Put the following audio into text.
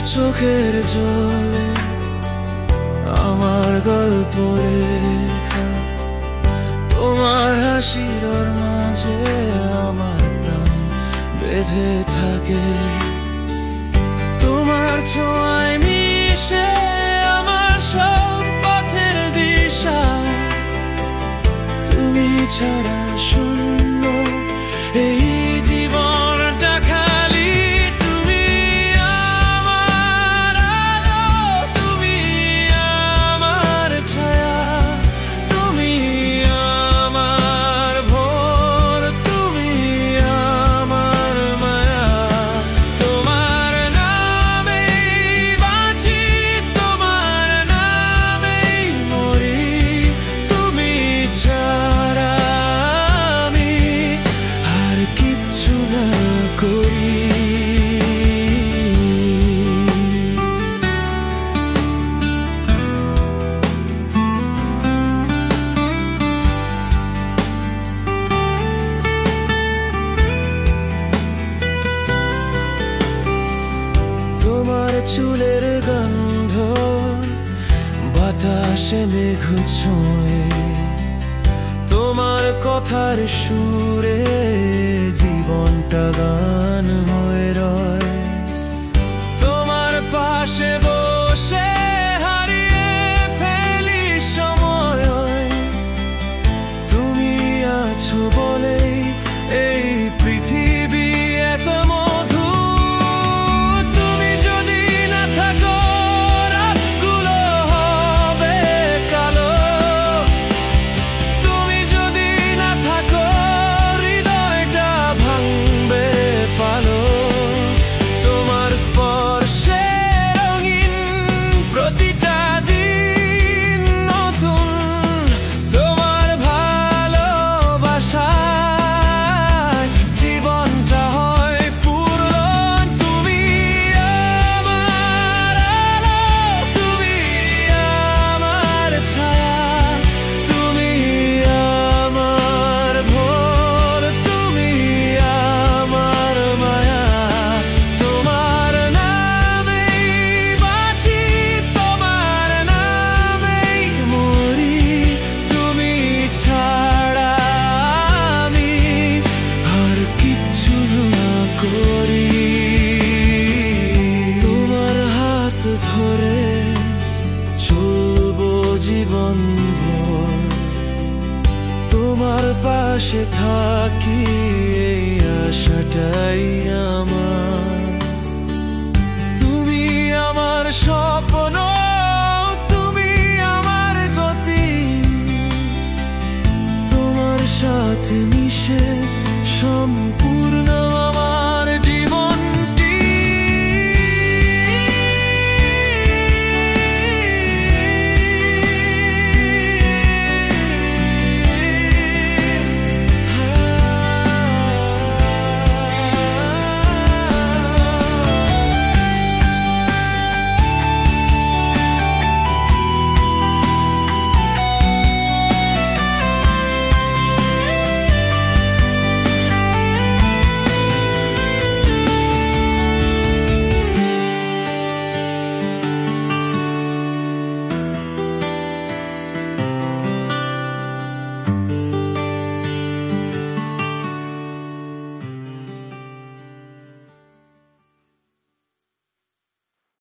চোখের জলে আমার গল্প লেখা, তোমার হাসির মাঝে আমার প্রাণ বেঁধে থাকে। তোমার ছোঁয়ায় মিশে আমার সব পথের দিশা, তুমি ছাড়া শূন্য এই জীবনটা খালি। তুমি আমার আলো, তুমি আমার ছায়া, তুমি আমার ভোর, তুমি আমার মায়া। তোমার নামেই বাঁচি, তোমার নামেই মরি, তুমি ছাড়া আমি আর কিচ্ছু না করি। তোমার চুলের গন্ধ বাতাসে মেঘ ছোঁয়ে, তোমার কথার সুরে জীবনটা গান হয়ে রয়। তোমার পাশে বসে হারিয়ে ফেলি সময়, তুমি আছো বলেই এই পৃথিবী এত মধু। তুমি যদি না থাকো রাতগুলো হবে কালো, তুমি যদি না থাকো হৃদয়টা ভাঙবে পালো। তোমার স্পর্শে রঙিন প্রতিটা দিন নতুন, তোমার ভালোবাসায় জীবনটা হয় পূর্ণ। তুমি আমার আলো, তুমি আমার ছায়া, তুমি আমার ভোর, তুমি আমার মায়া। তোমার নামেই বাঁচি, তোমার নামেই মরি, তুমি ছাড়া আমি আর কিচ্ছু না করি। তোমার হাত ধরে চলবো জীবন ভর, তোমার পাশে থাকি এই আশাটাই